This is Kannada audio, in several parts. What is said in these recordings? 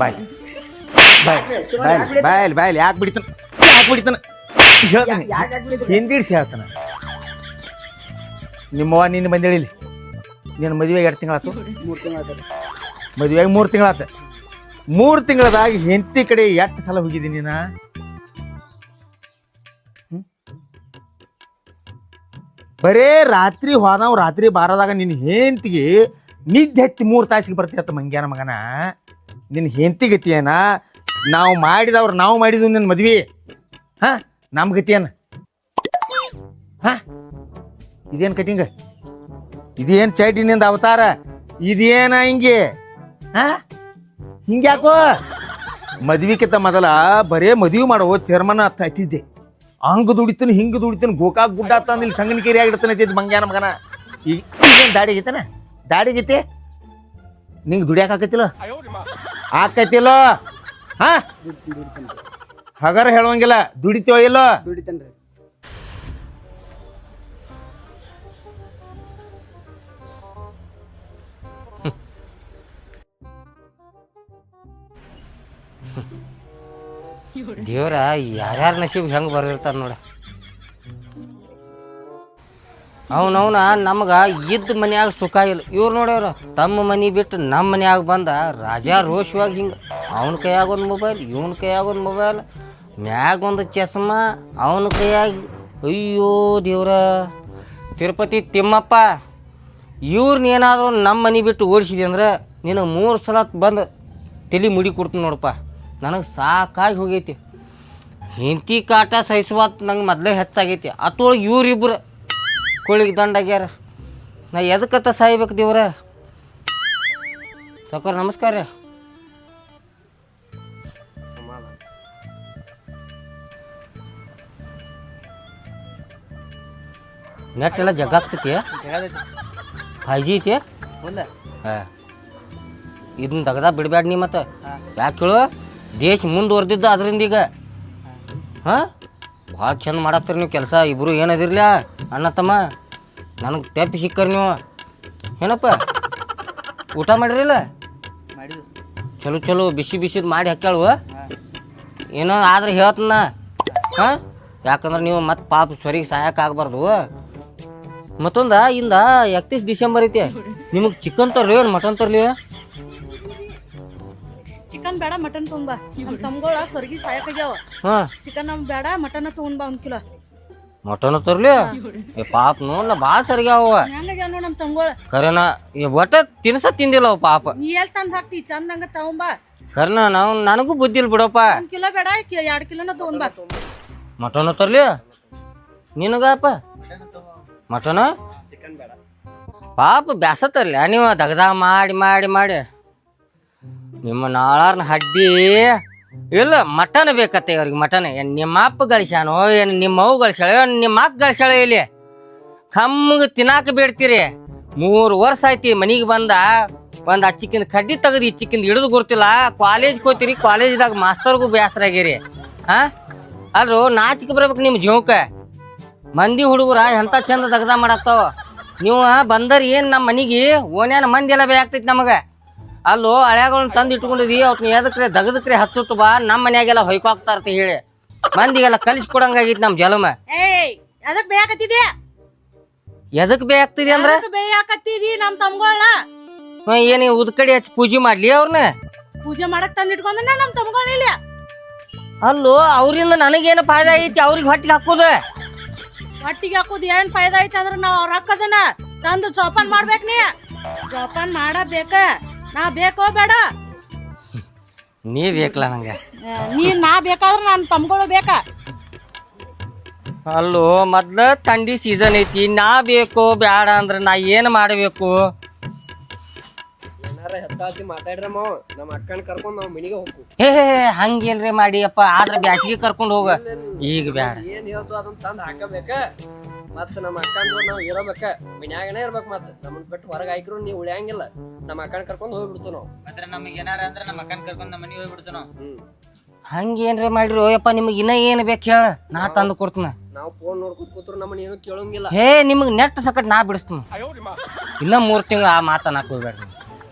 ಬಾಯ್ ಬಾಯ್ ಯಾಕೆ ಬಿಡಿತಾನ ಹೇಳ್ತಾನೆ ಹಿಂದಿಡ್ಸಿ ಹೇಳ್ತಾನ. ನಿಮ್ಮವ್ವ ನಿನ್ನ ಬಂದೇಳಿಲಿ ನಿನ್ನ ಮದುವೆಗೆ 2 ತಿಂಗಳಾತು. 3 ತಿಂಗಳಾತ ಮದುವೆಗೆ 3 ತಿಂಗಳಾತ. 3 ತಿಂಗಳದಾಗ ಹೆಂಡತಿ ಕಡೆ ಎಷ್ಟು ಸಲ ಹೋಗಿದ್ದೀನಿ ನಾ? ಬರೇ ರಾತ್ರಿ ಹೋದವ್ ರಾತ್ರಿ ಬಾರದಾಗ ನಿನ್ನ ಹೆಂಡತಿಗೆ ನಿದ್ದೆ ಹತ್ತಿ 3 ತಾಸಿಗೆ ಬರ್ತೀಯತ್ತ ಮಂಗ್ಯಾನ ಮಗನ. ನಿನ್ನ ಹೆಂಡತಿ ಗತಿಯೇನ? ನಾವು ಮಾಡಿದ್ವು ನಿನ್ನ ಮದ್ವಿ. ನಮ್ಮ ಗತಿಯೇನ? ಇದೇನು ಕಟಿಂಗ? ಇದೇನು ಚೈಟಿನಿಂದ ಅವತಾರ? ಇದೇನ ಹಿಂಗೆ ಹಿಂಗ್ಯಾಕೋ? ಮದ್ವಿಕಿಂತ ಮೊದಲ ಬರೇ ಮದ್ವಿ ಮಾಡೋ ಚೇರ್ಮನ್ ಹತ್ತಿದ್ದೆ. ಹಂಗೆ ದುಡಿತಾನೆ ಹಿಂಗೆ ದುಡಿತಾನೆ, ಗೋಕಾಕ್ ಗುಡ್ಡ ತಂದು ಇಲ್ಲಿ ಸಂಗನಕೇರಿ ಆಗಿರ್ತಾನೆ ಮಂಗ್ಯಾನ ಮಗನ. ಈಗ ಈಗೇನು ದಾಡಿ ಗೈತಾನ? ದಾಡಿ ಗೈತೆ ನಿಂಗೆ ದುಡಿಯಾಕ ಆಕೈತಿಲ್ಲ? ಹಗರ ಹೇಳುವಂಗಿಲ್ಲ. ದುಡಿತೀವೋ ಇಲ್ಲೋ? ದುಡಿತೇನ್ರಿ. ದೇವ್ರ ಯಾರ್ಯಾರ ನಸೀಬ್ ಹೆಂಗೆ ಬರೆದಿರ್ತಾರ ನೋಡ. ಅವನವನ ನಮ್ಗೆ ಇದ್ದ ಮನ್ಯಾಗ ಸುಖ ಇಲ್ಲ. ಇವ್ರು ನೋಡ್ಯವ್ರ ತಮ್ಮ ಮನೆ ಬಿಟ್ಟು ನಮ್ಮ ಮನ್ಯಾಗ ಬಂದ ರಾಜಾ ರೋಷವಾಗಿ ಹಿಂಗೆ ಅವನ ಕೈಯಾಗ ಒಂದು ಮೊಬೈಲ್, ಇವನ ಕೈಯಾಗ ಒಂದು ಮೊಬೈಲ್, ಮ್ಯಾಗ ಒಂದು ಚಸ್ಮಾ ಅವನ ಕೈಯಾಗ. ಅಯ್ಯೋ ದೇವ್ರ, ತಿರುಪತಿ ತಿಮ್ಮಪ್ಪ, ಇವ್ರನ್ನ ಏನಾದರೂ ನಮ್ಮ ಮನೆ ಬಿಟ್ಟು ಓಡಿಸಿದೆ ಅಂದ್ರೆ ನಿನಗೆ 3 ಸಲ ಬಂದು ತಲೆ ಮುಡಿ ಕೊಡ್ತೀನಿ ನೋಡಪ್ಪ. ನನಗೆ ಸಾಕಾಗಿ ಹೋಗೈತಿ. ಹೆಂಡತಿ ಕಾಟ ಸಹಿಸುವತ್ತು ನಂಗೆ ಮೊದಲೇ ಹೆಚ್ಚಾಗೈತಿ. ಅತ್ತೊಳಗೆ ಇವ್ರಿಬ್ರು ಕೋಳಿಗೆ ದಂಡಾಗ್ಯಾರ. ನಾ ಎದಕ್ಕತ್ತ ಸಾಯ್ಬೇಕು ದೇವ್ರ? ಸಾಕಾರ ನಮಸ್ಕಾರ ರೀ. ನೆಟ್ ಎಲ್ಲ ಜಗ್ಗಾಗ್ತೈತಿ? 5G ಐತಿ? ಇದನ್ನ ತೆಗ್ದ ಬಿಡಬೇಡ ನೀ. ಮತ್ತೆ ಯಾಕೆ ಹೇಳು? ದೇಶ ಮುಂದುವರೆದಿದ್ದ ಅದರಿಂದ ಈಗ ಭಾಳ ಚಂದ ಮಾಡಾಕ್ತೀರಿ ನೀವು ಕೆಲಸ. ಇಬ್ಬರು ಏನದಿರ್ಲ ಅಣ್ಣ ತಮ್ಮ. ನನಗೆ ತೆಪ್ಪಿ ಸಿಕ್ಕರಿ ನೀವು. ಏನಪ್ಪ ಊಟ ಮಾಡಿರಿಲ್ಲ? ಚಲೋ ಚಲೋ ಬಿಸಿ ಬಿಸಿದು ಮಾಡಿ ಹಾಕ್ಯಾಳು. ಏನೋ ಆದ್ರೆ ಹೇಳ್ತನ ಯಾಕಂದ್ರೆ ನೀವು ಮತ್ತೆ ಪಾಪ ಸ್ವರಿಗೆ ಸಾಯಕ್ಕೆ ಆಗಬಾರ್ದು. ಮತ್ತೊಂದ ಇಂದ 31 ಡಿಸೆಂಬರ್ ಐತಿ. ನಿಮಗೆ ಚಿಕನ್ ತರ್ಲಿ ಏನು ಮಟನ್ ತರ್ಲಿ? ಚಿಕನ್ ಬೇಡ ಮಟನ್ ತಗೊಂಬ. ನಮ್ಮ ತಮ್ಗಳ ಸ್ವರ್ಗಿ ಸಾಯಕಾಗ್ಯಾವ. ಚಿಕನ್ ನಮ್ ಬೇಡ, ಮಟನ್ ತಗೊಂಬ 1 ಕಿಲೋ. ಮಟನ್ ತರ್ಲಿ? ಪಾಪ ನೋಡ್ ಭಾಳ ಸರಿಗ್ಯಾವ. ಹೆಂಗಾಗ್ಯಾವ ನೋಡ್ ನಮ್ಮ ತಮ್ಗಳ. ಕರೆನ ಒಟ್ಟ ತಿನ್ಸ ತಿಂದಿಲ್ಲ ಅವು ಪಾಪ. ನೀ ಎಲ್ಲಿ ತಂದು ಹಾಕ್ತಿ ಚಂದಂಗ ತಗೊಂಬ. ಕರೆನ ನಾವು ನನಗೂ ಬುದ್ಧಿ ಇಲ್ಲ ಬಿಡಪ್ಪ. 1 ಕಿಲೋ ಬೇಡ, 2 ಕಿಲೋನ ತಗೊಂಬ. ಮಟನ್ ತರ್ಲಿ ನಿನಗಪ್ಪ? ಮಟನ್ ಪಾಪ ಬ್ಯಾಸತ್ತರ್ಲಿ ನೀವು ದಗದ ಮಾಡಿ ಮಾಡಿ ಮಾಡಿ. ನಿಮ್ಮ ನಾಳಾರ್ನ ಹಡ್ಡಿ ಇಲ್ಲ. ಮಟನ್ ಬೇಕತ್ತೆ ಅವ್ರಿಗೆ. ಮಟನ್ ಏನು ನಿಮ್ಮ ಅಪ್ಪ ಗಳಿಸ್ಯಾನೋ ಏನು ನಿಮ್ಮ ಅವು ಗಳಿಸ್ಯಾಳ ಏನು ನಿಮ್ಮ ಅಕ್ಕ ಗಳಿಸ್ಯಾಳ? ಇಲ್ಲಿ ಕಮ್ಮಗೆ ತಿನ್ನಾಕ ಬೇಡ್ತೀರಿ. 3 ವರ್ಷ ಆಯ್ತಿ ಮನಿಗೆ ಬಂದ. ಒಂದು ಅಚ್ಚಿಕ್ಕಿಂದ ಕಡ್ಡಿ ತೆಗೆದು ಇಚ್ಚಿಕ್ಕಿಂದ ಹಿಡಿದು ಗೊತ್ತಿಲ್ಲ. ಕಾಲೇಜ್ಗೆ ಹೋಗ್ತೀರಿ, ಕಾಲೇಜ್ದಾಗ ಮಾಸ್ತರ್ಗೂ ಬೇಸರ ಆಗ್ಯಾರಿ. ಅಲ್ರು ನಾಚಿಕೆ ಬರ್ಬೇಕು ನಿಮ್ಮ ಜೀವಕ್ಕೆ. ಮಂದಿ ಹುಡುಗರ ಎಂಥ ಚಂದ ದಗದ ಮಾಡಾಕ್ತಾವ. ನೀವು ಬಂದರ್ ಏನು ನಮ್ಮ ಮನೆಗೆ ಓನ್ಯಾನ ಮಂದಿ ಎಲ್ಲ ಬೇಕಾಗ್ತೈತಿ ನಮಗೆ. ಅಲ್ಲೋ ಹಳ್ಯಾಗಳನ್ನ ತಂದು ಇಟ್ಕೊಂಡಿದ್ವಿ. ಅವತ್ತು ಎದಕ್ರೆ ದಗದಕ್ರೆ ಹಚ್ಚುಟ್ಟು ಬಾ, ನಮ್ಮ ಮನ್ಯಾಗೆಲ್ಲ ಹೊಯ್ಕೋಗ್ತಾರತಿ ಹೇಳಿ ಮಂದಿಗೆಲ್ಲ ಕಲಿಸಿ ಕೊಡಂಗಾಗೈತಿ ನಮ್ಮ ಜಲಮ. ಎದಕ್ ಬೇಕತ್ತಿದೆ? ಎದಕ್ ಬೇಕಾಗ್ತಿದೆ ಅಂದ್ರೆ ಬೇಕತ್ತಿದಿ ನಮ್ಮ ತಮ್ಗಳ. ಏನು ಉದ್ಕಡಿ ಹಚ್ಚಿ ಪೂಜೆ ಮಾಡ್ಲಿ ಅವ್ರನ್ನ? ಪೂಜೆ ಮಾಡಕ್ ತಂದು ಇಟ್ಕೊಂಡ ನಮ್ಮ ತಮ್ಗಳ ಇಲ್ಲ. ಅಲ್ಲೋ ಅವರಿಂದ ನನಗೇನು ಫಾಯ್ದಾ ಐತಿ? ಅವ್ರಿಗೆ ಹೊಟ್ಟಿಗೆ ಹಾಕೋದು. ಹೊಟ್ಟಿಗೆ ಹಾಕೋದು ಏನ್ ಫಾಯ್ದಾ ಐತಿ ಅಂದ್ರೆ ನಾವು ಅವ್ರ ಹಾಕದನ್ನ ತಂದು ಜೋಪಾನ್ ಮಾಡ್ಬೇಕ್. ನೀ ಜೋಪಾನ್ ಮಾಡಬೇಕ. ನಾ ಬೇಕೋ ಬೇಡ? ನೀ ಬೇಕಲ್ಲ ನಂಗೆ. ನಾ ಬೇಕಾದ್ರೆ ನನ್ನ ತಮ್ಗಳು ಬೇಕಾ? ಅಲ್ಲೋ ಮೊದ್ಲ ಥಂಡಿ ಸೀಸನ್ ಐತಿ. ನಾ ಬೇಕು ಬ್ಯಾಡ ಅಂದ್ರೆ ನಾ ಏನು ಮಾಡಬೇಕು? ಹೆಚ್ಚಾತಿ ಮಾತಾಡ್ರಮ್ಮ. ನಮ್ಮ ಅಕ್ಕನ ಕರ್ಕೊಂಡು ನಾವು ಮನೆಗೆ ಹೋಗು. ಹಂಗೇನ್ರಿ ಮಾಡಿ ಅಪ್ಪ. ಆದ್ರೆ ಬ್ಯಾಸಿಗೆ ಕರ್ಕೊಂಡು ಹೋಗ. ಈಗ ಬ್ಯಾಡ. ಏನ್ ಹೇಳ್ತು ಅದನ್ನ ತಂದು ಹಾಕಬೇಕ. ಮತ್ತ ನಮ್ಮ ಅಕ್ಕಂದು ನಾವು ಇರಬೇಕ, ಮನ್ಯಾಗನೇ ಇರ್ಬೇಕು. ಮತ್ತೆ ನಮ್ಮನ್ನ ಬಿಟ್ಟು ಹೊರಗೆ ಹಾಕಿರು ನೀವು ಉಳಿಯಂಗಿಲ್ಲ. ನಮ್ಮ ಅಕ್ಕನ ಕರ್ಕೊಂಡು ಹೋಗ್ಬಿಡ್ತು ನಾವು. ಅಂದ್ರೆ ನಮಗೆ ಏನಾರ ಅಂದ್ರೆ ನಮ್ಮ ಅಕ್ಕನ ಕರ್ಕೊಂಡು ನಮ್ಮ ಮನೆಗೆ ಹೋಗ್ಬಿಡ್ತು ನಾವು. ಹಂಗೇನ್ರಿ ಮಾಡಿರಿ ಯಪ್ಪ. ನಿಮಗೆ ಇನ್ನ ಏನು ಬೇಕು ಹೇಳ, ನಾ ತಂದು ಕೊಡ್ತೀನಿ. ನಾವು ಫೋನ್ ನೋಡ್ಕೊತ ಕೂತ್ರು ನಮ್ಮನ್ನ ಏನು ಕೇಳಂಗಿಲ್ಲ. ನಿಮಗೆ ನೆಟ್ ಸಕಟ್ ನಾ ಬಿಡಿಸ್ತೀನಿ. ಇನ್ನ 3 ತಿಂಗಳು ಆ ಮಾತನಾಕ್ ಹೋಗ್ಬೇಡ್ರಿ.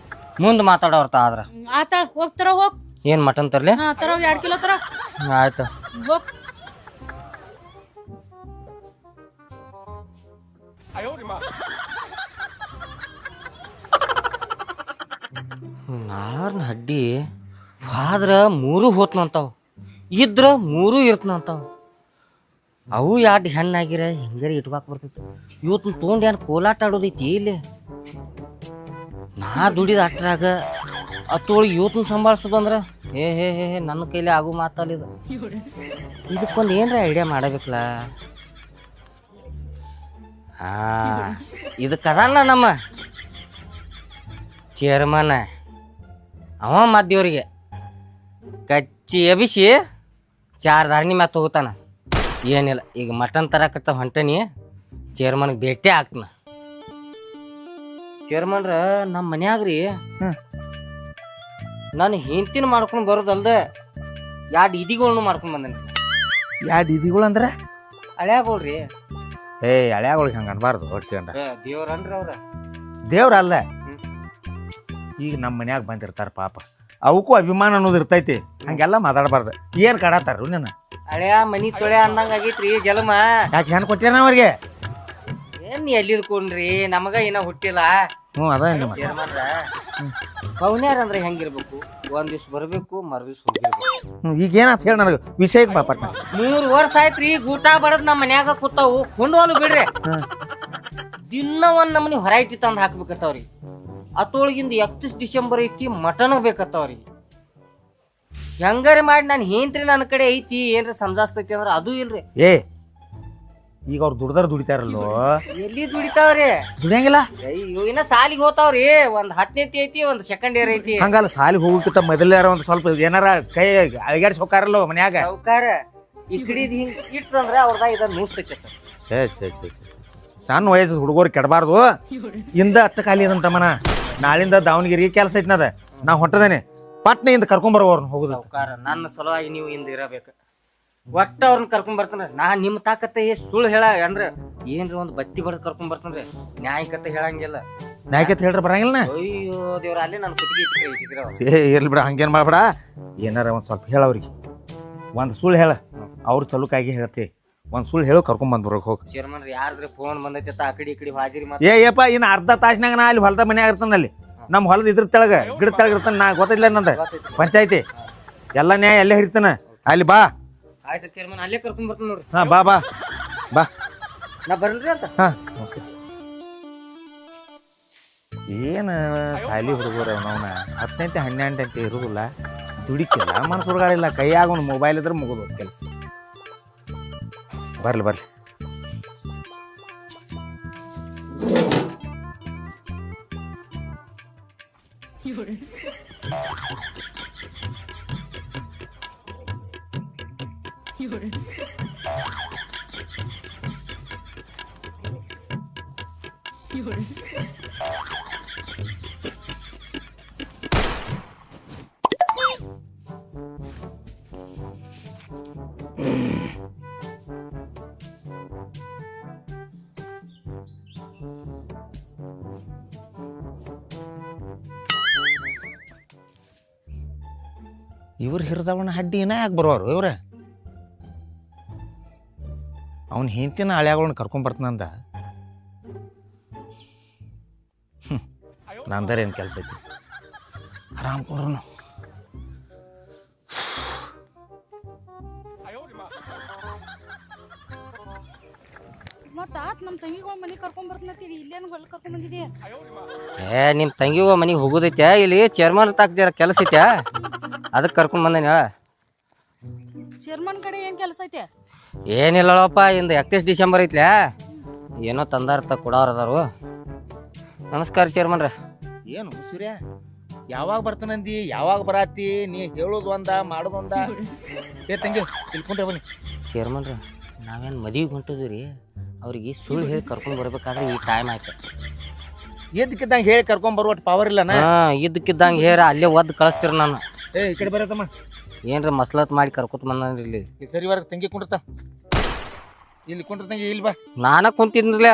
ಮುಂದೆ ಮಾತಾಡೋರ್ತ ಆದ್ರ ಆತ ಹೋಗ್ತಾರ ಹೋಗ್. ಏನ್ ಮಟನ್ ತರ್ಲಿ? ಹಾ ತರ 2 ಕಿಲೋ ತರ. ಆಯ್ತು. ಹೋಗ್. ನಾಳಾರ್ನ ಹಡ್ಡಿ ಹೋದ್ರ 3 ಹೋತ್ನಂತಾವ್, ಇದ್ರ 3 ಇರ್ತನಂತಾವ್. ಅವು 2 ಹೆಣ್ಣಾಗಿರ ಹೆಂಗಾರ ಇಟ್ಕಾಕ್ ಬರ್ತೈತಿ. ಇವತ್ತು ತೊಗೊಂಡು ಏನು ಕೋಲಾಟ ಆಡೋದೈತಿ ಇಲ್ಲಿ. ನಾ ದುಡಿದ ಅಷ್ಟ್ರಾಗ ಅತ್ತೊಳಗೆ ಇವತ್ತು ಸಂಭಾಳಿಸೋದು ಅಂದ್ರೆ ಹೇ ಹೇ ಹೇ ಹೇ ನನ್ನ ಕೈಲಿ ಆಗು ಮಾತಲ್ಲಿದು. ಇದಕ್ಕೊಂದು ಏನರ ಐಡಿಯಾ ಮಾಡಬೇಕಲ್ಲ. ಹಾ ಇದಕ್ಕದಲ್ಲ ನಮ್ಮ ಚೇರ್ಮನ್. ಅವ ಮದ್ದೇವ್ರಿಗೆ ಕಚ್ಚಿ ಎಬಿಸಿ 4 ದಾರಿನಿ ಮ್ಯಾತ್ ಹೋಗ್ತಾನ. ಏನಿಲ್ಲ, ಈಗ ಮಟನ್ ತರಕತ್ತ ಹೊಂಟನಿ, ಚೇರ್ಮನ್ಗೆ ಭೇಟಿ ಹಾಕ್ನ. ಚೇರ್ಮನ್ರ ನಮ್ಮ ಮನ್ಯಾಗ್ರಿ ನಾನು ಹೆಂಡ್ತಿನ ಮಾಡ್ಕೊಂಡು ಬರೋದಲ್ದೆ 2 ಇದಿಗಳ್ನು ಮಾಡ್ಕೊಂಡು ಬಂದೇನಿ. 2 ಇದಿಗಳು ಅಂದ್ರೆ ಹಳ್ಯಾಗೋಳ್ರಿ. ಹಳ್ಯಾಗಳಿಗೆ ಹಂಗೆ ಅನ್ಬಾರ್ದು. ಹೊಡ್ಸ್ಕೊಂಡ ದೇವ್ರನ್ರಿ ಅವ್ರ. ದೇವ್ರಲ್ಲ, ಈಗ ನಮ್ಮ ಮನ್ಯಾಗ ಬಂದಿರ್ತಾರ ಪಾಪ, ಅವಕ್ಕೂ ಅಭಿಮಾನ ಅನ್ನೋದು ಇರ್ತೈತಿ. ಹಂಗೆಲ್ಲ ಮಾತಾಡಬಾರ್ದು. ಏನು ಕಾಡತ್ತಾರ ನೀನು? ಹಳೆಯ ಮನಿ ತೊಳೆ ಅನ್ನಂಗ ಆಗೈತ್ರಿ ಜಲಮ. ಯಾಕೆ ಹೆಣ್ಣು ಕೊಟ್ಟೇನ ಅವ್ರಿಗೆ? ಏನ್ ಎಲ್ಲಿದ್ಕೊಂಡ್ರಿ, ನಮಗ ಏನ ಹುಟ್ಟಿಲ್ಲ. ಅದ ಚೇರ್ಮನ್ರ ಪೌನ್ಯಾರ ಅಂದ್ರೆ ಹೆಂಗಿರ್ಬೇಕು? ಒಂದ್ ದಿವ್ಸ ಬರ್ಬೇಕು, ಮರುದಿವ್ಸ ಹೋಗಿರ್ಬೇಕು. ಈಗ ಏನಾತ್ ಹೇಳಿ ನನಗೆ ವಿಷಯಕ್ಕೆ ಪಾಪಟ್ಟ. 3 ವರ್ಷ ಆಯ್ತ್ರಿ ಊಟ ಬಡದ್ ನಮ್ಮ ಮನ್ಯಾಗ ಕೂತಾವು. ಕೊಂಡೋನು ಬಿಡ್ರಿ, ದಿನ ಒಂದ್ ನಮ್ಮನಿ ಹೊರೈಟಿ ತಂದ್ ಹಾಕ್ಬೇಕತ್ತವ್ರಿಗೆ. ಅತ್ತೊಳಗಿಂದ 31 ಡಿಸೆಂಬರ್ ಐತಿ, ಮಟನ್ ಬೇಕತ್ತವ್ರಿಗೆ. ಹೆಂಗಾರಿ ಮಾಡಿ ನಾನು ಏನ್ರಿ ನನ್ನ ಕಡೆ ಐತಿ ಏನ್ರ ಸಂಜಾಸ್ತೈತಿ ಅಂದ್ರೆ ಅದು ಇಲ್ರಿ. ಈಗ ಅವ್ರು ದುಡಿತಾರಲ್ಲೋ. ಎಲ್ಲಿ ದುಡಿತಾವ್ರಿ? ದುಡಿಯಂಗಿಲ್ಲ. ಅಯ್ಯೋ ಇನ್ನ ಸಾಲಿಗೆ ಹೋತಾವ್ರಿ. ಒಂದ್ 10ನೇತಿ ಐತಿ, ಒಂದ್ 2nd ಇಯರ್ ಐತಿ. ಹಂಗಲ್ಲ, ಸಾಲಿಗೆ ಹೋಗಕ್ಕಿಂತ ಮೊದಲಾರ ಒಂದ್ ಸ್ವಲ್ಪ ಏನಾರ ಕೈ ಅಳಿಗಾಡಿಸಿ ಹೋಗಾರಲ್ಲೋ ಮನ್ಯಾಗ. ಸೌಕಾರ ಈ ಕಡಿದ್ ಹಿಂಗ್ ಇಟ್ಟಂದ್ರ ಅವ್ರದ ಇದನ್ನ ನೂಸ್ತೈತಿ. ಸಣ್ಣ ವಯಸ್ಸು ಹುಡುಗರು ಕೆಡಬಾರ್ದು. ಇಂದ 10 ಖಾಲಿ ಅದಂತಮ್ಮನ, ನಾಳಿಂದ ದಾವಣಗೆರೆಗೆ ಕೆಲಸ ಐತ್ನದ, ನಾ ಹೊಂಟದೇನೆ. ಪಟ್ನ ಇಂದ ಕರ್ಕೊಂಬರೋರ್ನ ಹೋಗುದು. ಸೌಕಾರ ನನ್ನ ಸಲುವಾಗಿ ನೀವು ಇಂದ ಇರಬೇಕು. ಒಟ್ಟ ಅವ್ರನ್ನ ಕರ್ಕೊಂಡ್ ಬರ್ತಾನ. ನಾ ನಿಮ್ ತಾಕತ್ತ ಸುಳ್ಳು ಹೇಳ ಅಂದ್ರೆ ಏನ್ರಿ ಒಂದ್ ಬತ್ತಿ ಬಡದ್ ಕರ್ಕೊಂಡ್ ಬರ್ತಾನ್ರಿ. ನ್ಯಾಯಕತೆ ಹೇಳಂಗಿಲ್ಲ. ನ್ಯಾಯಕತೆ ಹೇಳ್ರ ಬರಂಗಿಲ್ಲ. ಅಯ್ಯೋ ದೇವ್ರ, ಅಲ್ಲೇ ನನ್ನ ಕುತ್ತಿಗೆ ಇರ್ಲಿ ಬಿಡ, ಹಂಗೇನ್ ಮಾಡ್ಬೇಡ. ಏನಾರ ಒಂದ್ ಸ್ವಲ್ಪ ಹೇಳ ಅವ್ರಿಗೆ. ಒಂದ್ ಸುಳ್ಳು ಹೇಳ, ಅವ್ರು ಚಲುಕಾಗಿ ಹೇಳ್ತಿ. ಒಂದ್ ಸುಳ್ಳು ಹೇಳೋ ಕರ್ಕೊಂಡ್ ಬಂದ್ಬರೋಕ್ ಹೋಗಿ. ಚೇರ್ಮನ್ ಯಾರ್ದ್ರಿ ಫೋನ್ ಬಂದೈತಿ ಆ ಕಡೆ ಈ ಕಡೆ ಹಾಜಿರಿ ಏಪ್ಪ, ಇನ್ನು ಅರ್ಧ ತಾಸ್ನಾಗ ನಾ ಅಲ್ಲಿ ಹೊಲದ ಮನ್ಯಾಗ ಇರ್ತಾನ. ಅಲ್ಲಿ ನಮ್ಮ ಹೊಲದ ಇದ್ರ ತೆಳಗ ಗಿಡ ತೆಳಗ ಇರ್ತಾನ. ನಾ ಗೊತ್ತಿಲ್ಲ ನಂದ ಪಂಚಾಯ್ತಿ ಎಲ್ಲ ನ್ಯಾಯ ಅಲ್ಲೇ ಹಿಡಿತಾನ. ಅಲ್ಲಿ ಬಾ. ಆಯ್ತು ಚೇರ್ಮನ್, ಅಲ್ಲೇ ಕರ್ಕೊಂಡ್ ಬರ್ತಾನ ನೋಡ್ರಿ. ಹಾ ಬಾ ಬಾ ಬಾ. ನಾ ಬರ್ಲ್ರಿ ಅಂತ. ಹಾ ನಮಸ್ಕಾರ. ಏನ ಸಾಲಿ ಹುಡುಗರ ಅವನವನ 10ನೇ 12ನೇ ಅಂತ ಇರುದಿಲ್ಲ, ದುಡಿಕಿಲ್ಲ, ಮನಸ್ಸು ಹುಡುಗಾಡಿಲ್ಲ. ಕೈಯಾಗ ಒಂದು ಮೊಬೈಲ್ ಇದ್ರೆ ಮುಗಿದು ಕೆಲಸ. ಬರ್ಲಿ ಬರ್ಲಿ. ಇವ್ರು ಹಿರಿದವನ ಹಡ್ಡಿ ಏನ ಯಾಕೆ ಬರೋರು ಇವ್ರ? ಅವನ ಹೆಂಡತಿನ ಹಳ್ಯಾಗಳನ್ನ ಕರ್ಕೊಂಬರ್ತಾನಂದ. ನಂದರ ಏನು ಕೆಲಸ ಐತಿ? ಆರಾಮ್ ಕೊಡ್ರು. ಮತ್ತ ನಮ್ಮ ತಂಗಿಗಳ ಮನೆ ಕರ್ಕೊಂಡ್ ಬರ್ತೀರಿ, ಇಲ್ಲೇನು ಹೊಲ ಕರ್ಕೊಂಡ್ ಬಂದಿದ್ಯಾ? ನಿಮ್ಮ ತಂಗಿಗ ಮನೆಗೆ ಹೋಗೋದೈತೆ. ಇಲ್ಲಿ ಚೇರ್ಮನ್ ತಾಕ ಜರ ಕೆಲಸ ಐತೆ, ಅದಕ್ಕೆ ಕರ್ಕೊಂಡ್ ಬಂದೇನಿ. ಹೇಳ ಚೇರ್ಮನ್ ಕಡೆ ಏನ್ ಕೆಲಸ ಐತೆ? ಏನಿಲ್ಲಪ್ಪ, ಇಂದ 31 ಡಿಸೆಂಬರ್ ಐತ್ಲ್ಯಾ, ಏನೋ ತಂದಾರ್ತ ಕೊಡೋರು ಅದಾರು. ನಮಸ್ಕಾರ ಚೇರ್ಮನ್ರ. ಏನು ಸೂರ್ಯ, ಯಾವಾಗ ಬರ್ತಾನಂದಿ, ಯಾವಾಗ ಬರಾತಿ? ನೀ ಹೇಳೋದು ಒಂದ ಮಾಡೋದು ಒಂದ. ತಂಗಿ ತಿಳ್ಕೊಂಡ್ರೆ ಬನ್ನಿ. ಚೇರ್ಮನ್ರ, ನಾವೇನು ಮದುವೆಗೆ ಹೊಂಟಿದ್ವಿ ರೀ, ಅವ್ರಿಗೆ ಸುಳ್ಳು ಹೇಳಿ ಕರ್ಕೊಂಡು ಬರ್ಬೇಕಾದ್ರೆ ಈ ಟೈಮ್ ಆಯ್ತು. ಎದ್ದಕ್ಕಿದ್ದಂಗೆ ಹೇಳಿ ಕರ್ಕೊಂಡ್ ಬರುವ ಪವರ್ ಇಲ್ಲ. ಇದ್ದಕ್ಕಿದ್ದಂಗೆ ಹೇರ ಅಲ್ಲೇ ಒದ್ದು ಕಳಿಸ್ತೀರ. ನಾನು ಈ ಕಡೆ ಬರತ್ತಮ್ಮ, ಏನ್ರ ಮಸ್ಲತ್ ಮಾಡಿ ಕರ್ಕೊತ ಬಂದ್ರಿ ಇಲ್ಲಿ. ಸರಿವರೆಗೆ ತಂಗಿ ಕುಂಡ್ರತ, ಇಲ್ಲಿ ಕುಂಡ್ರ ತಂಗಿ, ಇಲ್ಲಿ ಬಾ. ನಾನ ಕುಂತಿದ್ರಲ್ಲ,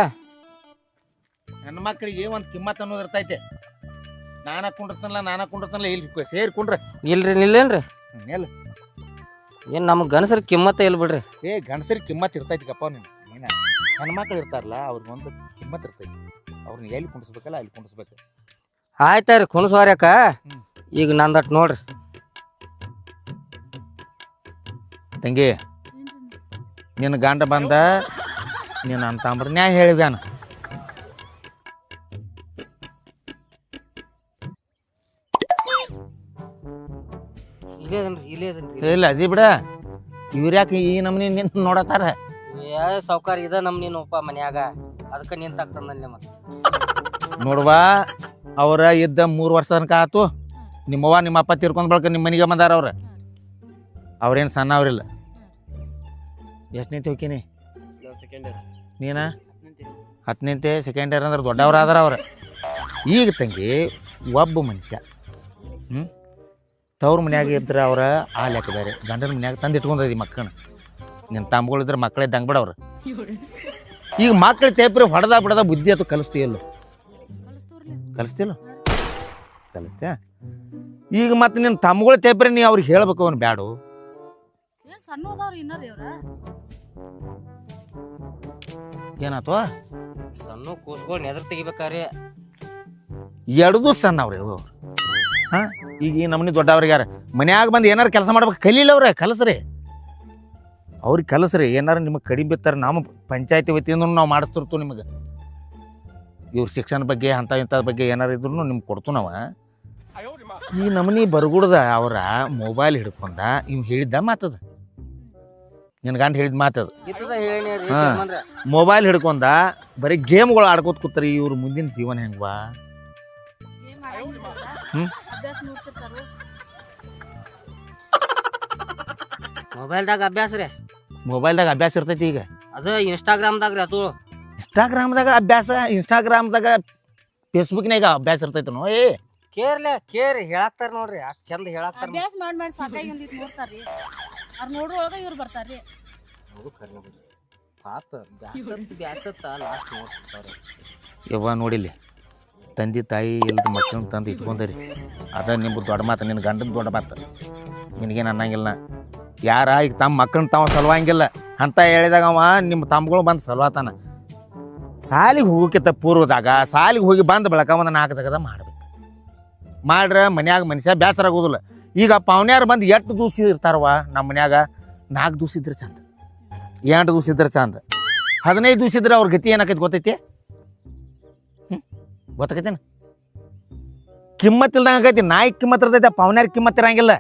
ನನ್ನ ಮಕ್ಕಳಿಗೆ ಒಂದು ಕಿಮ್ಮತ್ ಅನ್ನೋದು ಇರ್ತೈತೆ. ನಾನ ಕುಂಡಿರ್ತನಲ್ಲ ಇಲ್ಲಿ ಸೇರಿ ಕುಂಡ್ರ ಇಲ್ರಿ ನಿಲ್ಲೇನ್ರಿ ಎಲ್ಲ ಏನ್ ನಮ್ಗ್ ಗಣಸರ ಕಿಮ್ಮತ್ತ ಇಲ್ಲ ಬಿಡ್ರಿ. ಗಂಡಸರಿಗೆ ಕಿಮ್ಮತ್ ಇರ್ತೈತಿಗಪ್ಪ ನೀನ ಹೆಣ್ಮಕ್ಳು ಇರ್ತಾರಲ್ಲ ಅವ್ರಿಗೊಂದು ಕಿಮ್ಮತ್ ಇರ್ತೈತಿ. ಅವ್ರನ್ನ ಎಲ್ಲಿ ಕುಂಡಿಸ್ಬೇಕಲ್ಲ ಅಲ್ಲಿ ಕುಂಡಿಸ್ಬೇಕು. ಆಯ್ತಾರಿ ಕುಣಸ್ವಾರ್ಯಾಕ ಈಗ ನಂದಟ್ ನೋಡ್ರಿ. ತಂಗಿ ನಿನ್ನ ಗಂಡ ಬಂದ ನೀನು ಅಂತಂಬ್ರ ನ್ಯಾಯ ಹೇಳಿವ್ಯಾನ. ಇಲ್ಲ ಅದಿ ಬಿಡ, ಇವ್ರ್ಯಾಕೆ ಈ ನಮ್ನಿ ನಿಂತು ನೋಡತಾರ. ಸಾವ್ಕಾರ ಇದ ನಮ್ನಿ ನೋಪ ಮನ್ಯಾಗ, ಅದಕ್ಕ ನಿಂತಾಗ್ತಂದಲ್ಲಿ ಮತ್ತ ನೋಡುವ ಅವ್ರ ಇದ್ದ 3 ವರ್ಷ ತನಕ ಆತು. ನಿಮ್ಮವ್ವ ನಿಮ್ಮ ಅಪ್ಪ ತೀರ್ಕೊಂಡ್ ಬಳಕ ನಿಮ್ಮ ಮನೆಗೆ ಬಂದಾರ ಅವ್ರೇನು ಸಣ್ಣ ಅವ್ರಿಲ್ಲ. ಎಷ್ಟನೇತಿ ಹೋಗ್ತೀನಿ ಸೆಕೆಂಡ್ ಇಯರ್, ನೀನ 10ನೇತೆ ಸೆಕೆಂಡ್ ಇಯರ್ ಅಂದ್ರೆ ದೊಡ್ಡವ್ರ ಆದಾರ ಅವ್ರ. ಈಗ ತಂಗಿ ಒಬ್ಬ ಮನುಷ್ಯ ತವ್ರ ಮನ್ಯಾಗ ಇದ್ರೆ ಅವ್ರ ಆ ಲೆಕ್ಕ ಬೇರೆ, ಗಂಡನ ಮನ್ಯಾಗ ತಂದು ಇಟ್ಕೊಂಡದಿ ಮಕ್ಕಳನ್ನ. ನಿನ್ನ ತಮ್ಮಗಳಿದ್ರೆ ಮಕ್ಕಳೇ ದಂಗ್ ಬಿಡವ್ರ. ಈಗ ಮಕ್ಕಳು ತೇಪ್ರಿ ಹೊಡೆದ ಬಿಡದ ಬುದ್ಧಿ ಅದು ಕಲಿಸ್ತೀಯಲ್ಲ, ಕಲಿಸ್ತಿಲ್ಲ ಕಲಿಸ್ತೀಯ. ಈಗ ಮತ್ತೆ ನಿನ್ನ ತಮ್ಮಗಳು ತೇಪ್ರಿ ನೀ ಅವ್ರಿಗೆ ಹೇಳ್ಬೇಕು ಅವನು ಬ್ಯಾಡು. ಏನಾತು ಸಣ್ಣ ಕೂಸ್ಗಳು ನೆದ್ರ ತೆಗಿಬೇಕಾರೆ ಎಡದು ಸಣ್ಣ ಅವ್ರಿ ಅವ್ರು. ಹಾಂ ಈಗ ಈ ನಮ್ಮನೆ ದೊಡ್ಡವ್ರಿಗೆ ಯಾರ ಮನ್ಯಾಗ ಬಂದು ಏನಾರು ಕೆಲಸ ಮಾಡ್ಬೇಕು ಕಲೀಲ ಅವ್ರೆ, ಕಲಸ್ರಿ ಅವ್ರಿಗೆ ಕಲಸ್ರಿ. ಏನಾರು ನಿಮಗೆ ಕಡಿಮೆ ಬಿತ್ತಾರೆ ನಮ್ಮ ಪಂಚಾಯತಿ ವತಿಯಿಂದ ನಾವು ಮಾಡಿಸ್ತಿರ್ತು ನಿಮಗೆ. ಇವ್ರ ಶಿಕ್ಷಣ ಬಗ್ಗೆ ಅಂಥ ಇಂಥದ್ರ ಬಗ್ಗೆ ಏನಾರು ಇದ್ರು ನಿಮ್ಗೆ ಕೊಡ್ತು ನಾವು. ಈ ನಮ್ಮನೆ ಬರ್ಗುಡ್ದ ಅವರ ಮೊಬೈಲ್ ಹಿಡ್ಕೊಂಡ ಇವ್ ಹೇಳಿದ್ದ ಮಾತದ, ನಿನ್ನ ಗಂಡ ಹೇಳಿದ ಮಾತದ. ಮೊಬೈಲ್ ಹಿಡ್ಕೊಂಡ ಬರೀ ಗೇಮ್ಗಳು ಆಡ್ಕೋತ ಕೂತ್ರಿ. ಇವ್ರ ಮುಂದಿನ ಜೀವನ ಹೆಂಗ್ವಾ? ಮೊಬೈಲ್ದಾಗ ಅಭ್ಯಾಸ ರೀ, ಮೊಬೈಲ್ದಾಗ ಅಭ್ಯಾಸ ಇರ್ತೈತಿ. ಈಗ ಅದು ಇನ್ಸ್ಟಾಗ್ರಾಮ್ದಾಗ ರೀ, ಅದು ಇನ್ಸ್ಟಾಗ್ರಾಮ್ದಾಗ ಅಭ್ಯಾಸ, ಇನ್ಸ್ಟಾಗ್ರಾಮ್ದಾಗ ಫೇಸ್ಬುಕ್ನಾಗ ಅಭ್ಯಾಸ ಇರ್ತೈತಿ. ನೋ ಕೇರಿ ಹೇಳಾಕ್ತಾರ ನೋಡ್ರಿ, ಅಷ್ಟ್ ಚಂದ ಹೇಳಾಕ್ತಾರ. ಅಭ್ಯಾಸ ಮಾಡಿ ಸಾಕಾಗಿ ಒಂದಿಟ್ ನೋಡ್ತಾರ್ರಿ, ಅವ್ರ ನೋಡ್ರೊಳಗ ಇವ್ರು ಬರ್ತಾರ್ರಿ. ಪಾಪ ಬ್ಯಾಸತ್ತ ಲಾಸ್ಟ್ ನೋಡ್ತಾರ. ಯವ್ವ ನೋಡಿಲ್ಲಿ, ತಂದೆ ತಾಯಿ ಇಲ್ಲದ ಮಕ್ಕಳನ್ನ ತಂದು ಇಟ್ಕೊಂಡರಿ. ಅದ ನಿಮ್ಗೆ ದೊಡ್ಡ ಮಾತು, ನಿನ್ನ ಗಂಡನ ದೊಡ್ಡ ಮಾತು. ನಿನಗೇನು ಅನ್ನಂಗಿಲ್ಲ. ಯಾರ ಈಗ ತಮ್ಮ ಮಕ್ಕಳನ್ನ ತಾವ ಸಲುವಂಗಿಲ್ಲ ಅಂತ ಹೇಳಿದಾಗ ಅವ ನಿಮ್ಮ ತಮ್ಮಗಳು ಬಂದು ಸಲುವಾತಾನ. ಸಾಲಿಗೆ ಹೋಗೋಕ್ಕಿಂತ ಪೂರ್ವದಾಗ ಸಾಲಿಗೆ ಹೋಗಿ ಬಂದ ಬಳಕ ಒಂದು 4 ತಗದ ಮಾಡ್ಬೇಕು. ಮಾಡ್ರೆ ಮನ್ಯಾಗ ಮನುಷ್ಯ ಬೇಸರ ಆಗೋದಿಲ್ಲ. ಈಗ ಪಾವ್ನ್ಯಾರು ಬಂದು 8 ದಿವಸ ಇರ್ತಾರವ ನಮ್ಮ ಮನ್ಯಾಗ. 4 ದಿವಸ ಇದ್ರೆ ಚಂದ, 8 ದಿವಸ ಇದ್ರೆ ಚಂದ, 15 ದಿವಸ ಇದ್ರೆ ಅವ್ರ ಗತಿ ಏನಾಕೈತಿ ಗೊತ್ತೈತಿ? ಗೊತ್ತಾಕೈತೇನ? ಕಿಮ್ಮತ್ ಇಲ್ದಂಗ ಆಕೈತಿ. ನಾಯಿ ಕಿಮ್ಮತ್ ಇರ್ತೈತೆ, ಪಾವ್ನ್ಯಾರ ಕಿಮ್ಮತ್ ಇರಂಗಿಲ್ಲ.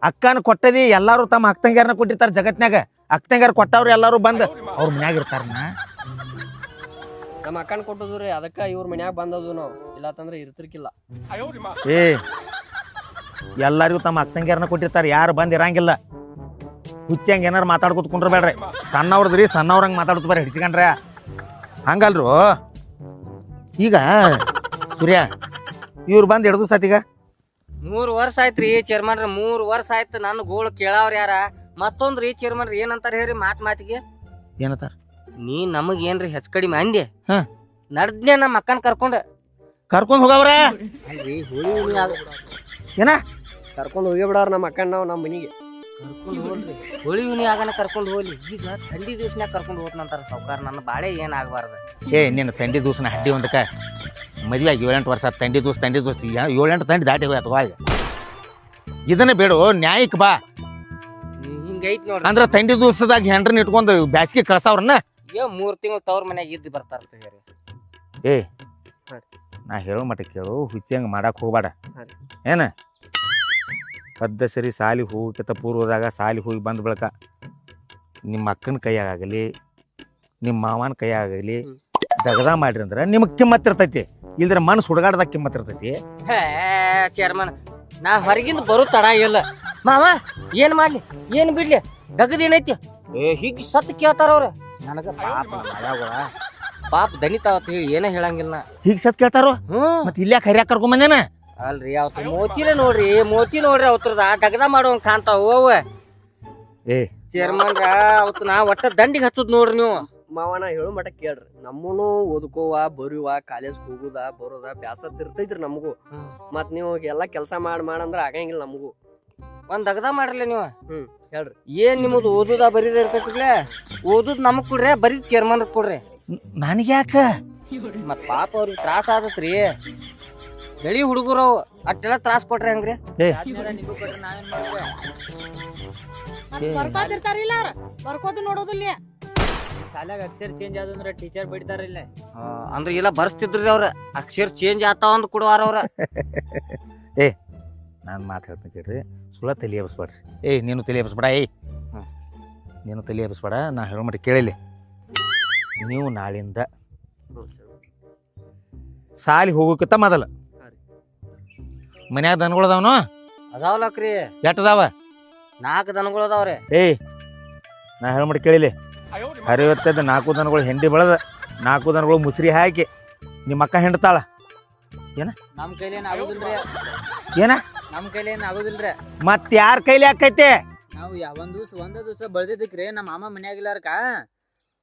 ಅಕ್ಕನ ಕೊಟ್ಟದಿ ಎಲ್ಲಾರು ತಮ್ಮ ಅಕ್ಕಂಗ್ಯಾರನ್ನ ಕೊಟ್ಟಿರ್ತಾರ ಜಗತ್ನ್ಯಾಗ. ಅಕ್ಕಂಗ್ಯಾರ ಕೊಟ್ಟವ್ರು ಎಲ್ಲಾರು ಬಂದು ಅವ್ರ ಮನ್ಯಾಗ ಇರ್ತಾರನ. ನಮ್ಮ ಅಕ್ಕನ ಕೊಟ್ಟದ್ರಿ, ಅದಕ್ಕ ಇವ್ರ ಮನ್ಯಾಗ ಬಂದದು ನಾವು. ಇಲ್ಲ ತಂದ್ರೆ ಇರ್ತಿರ್ಕಿಲ್ಲ. ಎಲ್ಲರಿಗೂ ತಮ್ಮ ಅಕ್ಕಂಗ್ಯಾರನ್ನ ಕೊಟ್ಟಿರ್ತಾರ, ಯಾರು ಬಂದ್ ಇರಂಗಿಲ್ಲ. ಹುಚ್ಚಂಗೆ ಏನಾರು ಮಾತಾಡ್ಕೊತ ಕುಂಡ್ರಬೇಡ್ರಿ. ಸಣ್ಣವ್ರದ್ರಿ, ಸಣ್ಣವ್ರಂಗೆ ಮಾತಾಡ್ಕೊಬೇಡ್ರಿ ಹಿಡ್ಸ್ಕೊಂಡ್ರೆ. ಹಂಗಲ್ರು. ಈಗ ಸೂರ್ಯ ಇವ್ರು ಬಂದು 2 ದಿವಸ ಆತೀಗ 3 ವರ್ಷ ಆಯ್ತ್ರಿ ಚೇರ್ಮನ್ರ. 3 ವರ್ಷ ಆಯ್ತು ನನ್ನ ಗೋಳು ಕೇಳವ್ರ ಯಾರ. ಮತ್ತೊಂದ್ರಿ ಚೇರ್ಮನ್ರಿ ಏನಂತಾರ ಹೇಳ್ರಿ ಮಾತಿಗೆ? ಏನಂತಾರ? ನೀ ನಮಗ್ ಏನ್ರಿ ಹೆಚ್ಚ ಕಡಿಮೆ ಅಂದೆ. ಹ ನಡ್ದ್ನೆ ನಮ್ಮ ಅಕ್ಕನ ಕರ್ಕೊಂಡ್ ಹೋಗವ್ರ. ಅಲ್ರಿ ಹೋಳಿ ಹುಣ್ಣಿ ಏನ ಕರ್ಕೊಂಡು ಹೋಗಿ ಬಿಡವ್ರ ನಮ್ಮ ಅಕ್ಕನ ನಾವು ನಮ್ಮ ಮನಿಗೆ. ಕರ್ಕೊಂಡು ಹೋಗ್ರಿ, ಹೋಳಿ ಹುಣ್ಣಿ ಆಗನ ಕರ್ಕೊಂಡು ಹೋಗ್ಲಿ. ಈಗ ಥಂಡಿ ದಿವ್ಸನ್ಯಾಗ ಕರ್ಕೊಂಡು ಹೋಗ್ನಂತಾರ ಸಾವ್ಕಾರ. ನನ್ನ ಬಾಳೆ ಏನ್ ಆಗ್ಬಾರ್ದು. ನಿನ್ನ ತಂಡಿ ದಿವ್ಸನ ಹಡ್ಡಿ ಒಂದಕ್ಕ ಮದ್ವೆ ಆಗಿ 7-8 ವರ್ಷ ತಂಡಿ ದಿವಸ 7-8 ತಂಡಿ ದಾಟಿ ಹೋಗ್ಯಾತವಾ. ಈಗ ಇದನ್ನ ಬೇಡ, ನ್ಯಾಯಕ್ಕೆ ಬಾ. ಹಿಂಗೈತ್ ನೋಡ್ರಿ. ಅಂದ್ರ ತಂಡಿ ದಿವಸದಾಗ ಹೆಂಡ್ರನ್ನ ಇಟ್ಕೊಂಡು ಬ್ಯಾಸ್ಗೆ ಕಳ್ಸವ್ರನ್ನ. 3 ತಿಂಗಳು ತವ್ರ ಮನ್ಯಾಗ ಇದ್ದು ಬರ್ತಾರ. ನಾ ಹೇಳೋ ಮಟ್ಟ ಕೇಳು, ಹುಚ್ಚಂಗೆ ಮಾಡಕ್ ಹೋಗ್ಬೇಡ. ಏನ ಪದ್ದ ಸರಿ ಸಾಲಿಗೆ ಹೋಗಕ್ಕಿಂತ ಪೂರ್ವದಾಗ ಸಾಲಿಗೆ ಹೋಗಿ ಬಂದ ಬಳಕ ನಿಮ್ಮ ಅಕ್ಕನ ಕೈಯಾಗಲಿ ನಿಮ್ಮ ಮಾವನ ಕೈಯಾಗಲಿ ದಗದ ಮಾಡ್ರಿ ಅಂದ್ರೆ ನಿಮಗೆ ಕಿಮ್ಮತ್ ಇರ್ತೈತಿ. ಇಲ್ದ್ರ ಮನಸ್ಸು ಹುಡುಗಾಡ್ದಾಗ ಕಿಮ್ಮತ್ ಇರ್ತೈತಿ. ಚೇರ್ಮನ್ ನಾ ಹೊರಗಿಂದ ಬರೋ ತಡ ಇಲ್ಲ. ಮಾವ ಏನ್ ಮಾಡ್ಲಿ ಏನ್ ಬಿಡ್ಲಿ ದಗದ ಏನೈತಿ ಹೀಗ್ ಸತ್ ಕೇಳ್ತಾರ ಅವ್ರ. ನನಗ ಪಾಪ ದನಿತಾವತ್ ಹೇಳಿ ಏನ ಹೇಳಂಗಿಲ್ಲ. ಹೀಗ್ ಸತ್ ಕೇಳ್ತಾರೋ. ಮತ್ ಇಲ್ಯಾಕ ಹರಿಯಾಕ ಕರ್ಕೊಂಡ್ ಬಂದೇನ? ಅಲ್ರಿ ಅವತ್ತು ಮೋತಿನೇ ನೋಡ್ರಿ, ಮೋತಿ ಅವತ್ರದ ದಗದ ಮಾಡೋಂಗ್ ಕಾಣ್ತಾವ. ಚೇರ್ಮನ್ರ ಅವತ್ತು ನಾ ಒಟ್ಟ ದಂಡಿಗೆ ಹಚ್ಚುದ್ ನೋಡ್ರಿ ನೀವು. ಮಾವನ ಹೇಳು ಮಟ ಕೇಳ್ರಿ ನಮ್ಮನು ಓದ್ಕೋವ ಬರುವ ಕಾಲೇಜ್ ಹೋಗುದ ಬರೋದ ಬ್ಯಾಸತ್ ಇರ್ತೈತ್ರಿ ನಮಗೂ ಮತ್ ನೀವು ಎಲ್ಲಾ ಕೆಲ್ಸ ಮಾಡಂದ್ರ ಆಗಂಗಿಲ್ಲ ನಮಗೂ ಒಂದ್ ದಗದ ಮಾಡ್ರಲ್ಲ ನೀವು ಹೇಳ್ರಿ ಏನ್ ನಿಮ್ಮದು ಓದುದ ಬರೀದ ಇರ್ತೈತಿರ್ಲೆ ಓದುದ್ ನಮಗ್ ಕೊಡ್ರಿ ಬರೀದ್ ಚೇರ್ಮನ್ ಕೊಡ್ರಿ ನನಗ್ಯಾಕ ಮತ್ ಪಾಪ ಅವ್ರಿಗೆ ತ್ರಾಸ ಆದತ್ರಿ ಬೆಳಿ ಹುಡುಗರು ಅಟ್ಟೆಲ್ಲ ತ್ರಾಸ ಕೊಟ್ರಿ ಹಂಗ್ರಿ ನಿಮಗೂ ಕೊಟ್ರೆ ನಾವೇನ್ ಮಾಡ್ರಿ ಬರ್ಕೋದಿರ್ತಾರಿಲ್ಲ ಅವ್ರ ಬರ್ಕೋದು ನೋಡೋದಿಲ್ಲ ಶಾಲ್ಯಾಗ ಅಕ್ಷರ ಚೇಂಜ್ ಆದಂದ್ರ ಟೀಚರ್ ಬಿಡ್ತಾರ ಇಲ್ಲ ಅಂದ್ರ ಇಲ್ಲ ಬರ್ಸ್ತಿದ್ರಿ ಅವ್ರ ಅಕ್ಷರ ಚೇಂಜ್ ಆತಾವ ಅಂದ್ ಕೊಡುವಾರ ಅವ್ರ ನಾನು ಮಾತಾಡ್ತೀನಿ ಕೇಳ್ರಿ ಸುಳ್ಳ ತಲೆ ಎಬ್ಸ್ಬೇಡ್ರಿ ನೀನು ತಲೆ ಎಬ್ಸ್ಬೇಡ ನೀನು ತಲೆ ಎಬ್ಸ್ಬೇಡ ನಾ ಹೇಳೋ ಮಟ್ಟ ಕೇಳಿಲ್ಲ ನೀವು ನಾಳಿಂದ ಸಾಲಿ ಹೋಗೋಕ್ಕಿಂತ ಮೊದಲ ಮನ್ಯಾಗ ದನಗಳು ಅದಾವನು ಅದಾವಲಕ್ರಿ ಎಟ್ಟದಾವ 4 ದನಗಳು ಅದಾವ್ರಿ ನಾ ಹೇಳೋ ಮಟ್ಟ ಕೇಳಿಲ್ಲ ಹರಿವತ್ತದ 4 ದನಗಳು ಹೆಂಡಿ ಬೆಳೆದ 4 ದನಗಳು ಮುಸ್ರಿ ಹಾಕಿ ನಿಮ್ಮ ಅಕ್ಕ ಹೆಂಡ್ತಾಳ ನಮ್ ಕೈಲೇನ್ ಆಗುದಿಲ್ರಿ ಏನ ನಮ್ ಕೈಲೇನ್ ಆಗುದಿಲ್ರಿ ಮತ್ ಯಾರ ಕೈಲಿ ಆಕೈತೆ ನಾವು ಒಂದ ದಿವ್ಸ ಬೆಳ್ದಿದ್ದಕ್ರಿ ನಮ್ಮ ಮಾಮ ಮನ್ಯಾಗಿಲ್ಲಾರಕ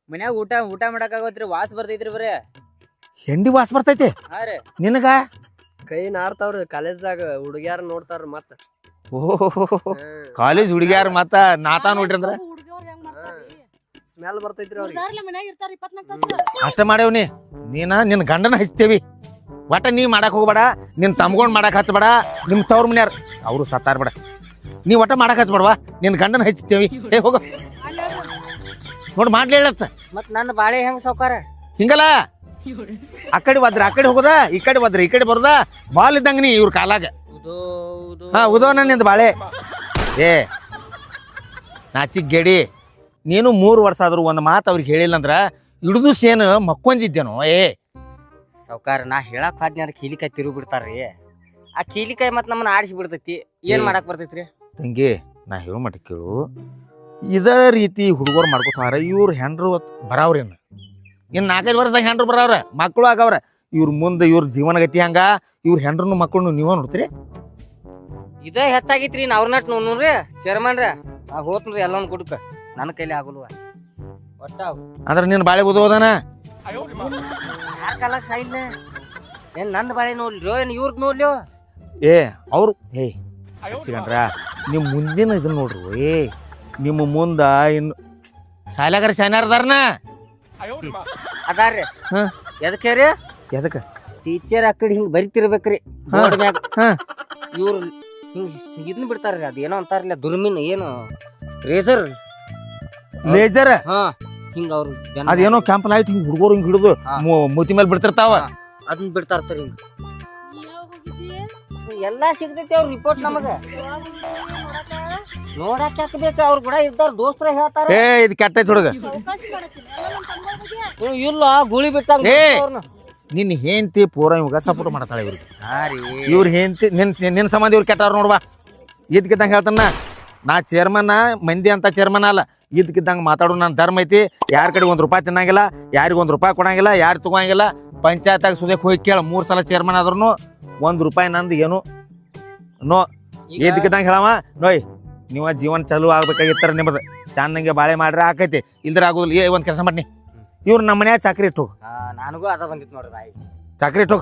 ಮನ್ಯಾಗ ಊಟ ಮಾಡಕ್ ಆಗೋತ್ರಿ ವಾಸ್ ಬರ್ತೈತ್ರಿ ಬರೇ ಹೆಂಡಿ ವಾಸ ಬರ್ತೈತೆ ಹಾ ರೀ ನಿನಗ ಕೈ ನಾರ್ತಾವ್ರಿ ಕಾಲೇಜ್ದಾಗ ಹುಡುಗ್ಯಾರ ನೋಡ್ತಾರ ಮತ್ತ ಕಾಲೇಜ್ ಹುಡುಗ್ಯಾರ ಮತ್ತ ನಾತಾ ನೋಡ್ರಿ ಅಂದ್ರ ಹುಡುಗಿಯವ್ರ ಹೆಂಗ್ ಮಾಡ್ತಾರಿ ಸ್ಮೆಲ್ ಬರ್ತೈತ್ರಿ ಅವ್ರಿಗೆ ಹುಡುಗಾರ್ಲೆ ಮನ್ಯಾಗ ಇರ್ತಾರ 24 ತಾಸು ಅಷ್ಟ ಮಾಡೇವ್ನಿ ನಿನ್ನ ಗಂಡನ ಹಚ್ತೇವಿ ಒಟ್ಟ ನೀ ಮಾಡಕ್ ಹೋಗ್ಬೇಡ ನಿನ್ ತಮ್ಗೊಂಡ್ ಮಾಡಕ್ ಹಚ್ಚಬೇಡ ನಿಮ್ ತವ್ರ ಮನ್ಯಾರ ಅವ್ರು ಸತ್ತಾರ ಬೇಡ ನೀ ಒಟ್ಟ ಮಾಡಕ್ ಹಚ್ಬೇಡವಾ ನಿನ್ ಗಂಡನ ಹಚ್ತೇವಿ ಹೋಗ ನೋಡ್ ಮಾಡ್ಲಿ ಹೇಳತ್ತ ಮತ್ ನನ್ನ ಬಾಳೆ ಹೆಂಗ್ ಸೌಕಾರ ಹಿಂಗಲ್ಲ ಆ ಕಡೆ ಒದ್ರ ಆ ಕಡೆ ಹೋಗೋದ ಈ ಕಡೆ ಒದ್ರ ಈ ಕಡೆ ಬರೋದ ಬಾಲ್ ಇದ್ದಂಗ ನೀ ಇವ್ರ ಕಾಲಾಗ ಉದೋನ ನಿಂದ ಬಾಳೆ ನಾಚಿಕ್ ಗೆಡಿ ನೀನು 3 ವರ್ಷ ಆದ್ರೂ ಒಂದ್ ಮಾತು ಅವ್ರಿಗೆ ಹೇಳಿಲ್ಲ ಅಂದ್ರ ಹಿಡಿದು ಸೇನು ಮಕ್ಕೊಂದಿದ್ದೇನೋ ಸೌಕಾರ ನಾ ಹೇಳಕ್ ಹಾದ್ನ್ಯಾರ ಕೀಲಿಕಾಯಿ ತಿರುಗಿ ಬಿಡ್ತಾರ್ರಿ ಆ ಕೀಲಿಕಾಯಿ ಮತ್ ನಮ್ಮನ್ನ ಆಡಿಸಿ ಬಿಡ್ತೈತಿ ಏನ್ ಮಾಡಕ್ ಬರ್ತೈತ್ರಿ ತಂಗಿ ನಾ ಹೇಳೋ ಮಟ್ಟ ಕೇಳು ಇದೇ ರೀತಿ ಹುಡುಗರು ಮಾಡ್ಕೊತಾರ ಇವ್ರ ಹೆಂಡ್ರು ಬರಾವ್ರೇನು ಇನ್ನು 4-5 ವರ್ಷದಾಗ ಹೆಂಡ್ರು ಬರಾವ್ರ ಮಕ್ಕಳು ಆಗವ್ರ ಇವ್ರ ಮುಂದೆ ಇವ್ರ ಜೀವನಗತಿ ಹಂಗ ಇವ್ರ ಹೆಂಡ್ರನ್ನು ಮಕ್ಕಳನ್ನು ನೀವ ನೋಡ್ತೀರಿ ಇದ ಹೆಚ್ಚಾಗಿತ್ರಿ ಅವ್ರ ನಟ್ ನೋಡ್ರಿ ಚೇರ್ಮನ್ ರೀ ನಾ ಹೋತ್ನ್ರಿ ಎಲ್ಲೊಂದ್ ಕುಡ್ಕ ನನ್ನ ಕೈಲಿ ಆಗಲ್ವ ಒಟ್ಟ ಅಂದ್ರ ನೀನ್ ಬಾಳೆ ಓದೋದನ ಯಾರ ಕಾಲಕ್ ಸಾಯಿಲ್ಲ ಏನ್ ನನ್ನ ಬಾಳೆ ನೋಡ್ಲಿರೋ ಏನ್ ಇವ್ರದ್ ನೋಡ್ಲಿಯೋ ಅವ್ರು ಸಿಗಂಡ್ರ ನಿಮ್ ಮುಂದಿನ ಇದನ್ನ ನೋಡ್ರಿ ನಿಮ್ಮ ಮುಂದ ಇನ್ನು ಶಾಲ್ಯಾಗಾರ ಶಾನ್ಯಾರದಾರನ ಅದಾರ್ರಿ ಹಾ ಎದಕ್ಕೆ ರೀ ಎದಕ್ಕ ಟೀಚರ್ ಆ ಕಡೆ ಹಿಂಗ್ ಬರಿತಿರ್ಬೇಕ್ರಿ ಬೋರ್ಡ್ ಮ್ಯಾಗ ಇವ್ರು ಹಿಂಗ್ ಇದನ್ನ ಬಿಡ್ತಾರ್ರಿ ಅದ ಏನೋ ಅಂತಾರಲ್ಲ ದುರ್ಮಿನ್ ಏನು ರೇಸರ್ ಲೇಜರ್ ಹಾ ಹಿಂಗ ಅವ್ರು ಅದೇನೋ ಕ್ಯಾಂಪ್ ಲೈಟ್ ಹಿಂಗ್ ಹುಡುಗರು ಹಿಂಗ್ ಹಿಡಿದು ಮೂತಿ ಮೇಲೆ ಬಿಡ್ತಿರ್ತಾವ ಅದನ್ನ ಬಿಡ್ತಾರ್ತಾರ ಹಿಂಗ ಯಾವಾಗ ಹೋಗಿದ್ದಿ ಎಲ್ಲಾ ಸಿಗ್ತೈತಿ ಅವ್ರ ರಿಪೋರ್ಟ್ ನಮಗ ಯಾವಾಗ ಹೋಗಿದ್ದಿ ನೋಡಾಕ ನೋಡಾಕ ಯಾಕಬೇಕ ಅವ್ರ ಕೂಡ ಇದ್ದಾರ ದೋಸ್ತರ ಹೇಳ್ತಾರ ಇದು ಕೆಟ್ಟೈತಿ ಹುಡುಗ ಚೌಕಾಸಿ ಮಾಡತ್ತೀನಿ ಎಲ್ಲ ನಮ್ಮ ತಂಗೋರ್ ಬಗ್ಗೆ ಇಲ್ಲ ಗುಳಿ ಬಿಟ್ಟಾಗ ಅವ್ರನ್ನ ನಿನ್ನ ಹೆಂಡತಿ ಪೂರ ಇವಾಗ ಸಪೋರ್ಟ್ ಮಾಡ್ತಾಳೆ ಇವ್ರಿಗೆ ಹಾ ರೀ ಇವ್ರ ಹೆಂಡತಿ ನಿನ್ನ ಸಂಬಂಧ ಇವ್ರು ಕೆಟ್ಟವ್ರು ನೋಡ್ವಾ ಇದ್ಕಿದ್ದಂಗೆ ಹೇಳ್ತಾನ ನಾ ಚೇರ್ಮನ್ ಮಂದಿ ಅಂತ ಚೇರ್ಮನ್ ಅಲ್ಲ ಇದ್ಕಿದ್ದಂಗೆ ಮಾತಾಡೋ ನನ್ನ ಧರ್ಮ ಐತಿ ಯಾರ ಕಡೆ ₹1 ತಿನ್ನಂಗಿಲ್ಲ ಯಾರಿಗೆ ₹1 ಕೊಡಂಗಿಲ್ಲ ಯಾರು ತಗೋಂಗಿಲ್ಲ ಪಂಚಾಯತ್ಯಾಗ ಸುದೇಕ್ ಹೋಗಿ ಕೇಳ 3 ಸಲ ಚೇರ್ಮನ್ ಆದ್ರೂ ₹1 ನಂದು ಏನು ನೋ ಇದ್ಕಿದ್ದಂಗೆ ಹೇಳವ ನೋಯ್ ನೀವ ಜೀವನ ಚಾಲು ಆಗ್ಬೇಕಾಗಿತ್ತಾರ ನಿಮ್ಮದು ಚಂದಂಗೆ ಬಾಳೆ ಮಾಡ್ರೆ ಆಕೈತಿ ಇಲ್ದ್ರ ಆಗೋದಿಲ್ಲ ಒಂದು ಕೆಲಸ ಮಾಡಿ ಇವ್ರು ನಮ್ಮ ಮನ್ಯಾಗ ಚಾಕ್ರಿ ಇಟ್ಟು ನನಗೂ ಅದ ಬಂದಿತ್ತು ನೋಡ್ರಿ ಬಾಯಿ ಚಾಕ್ರಿ ಇಟ್ಟು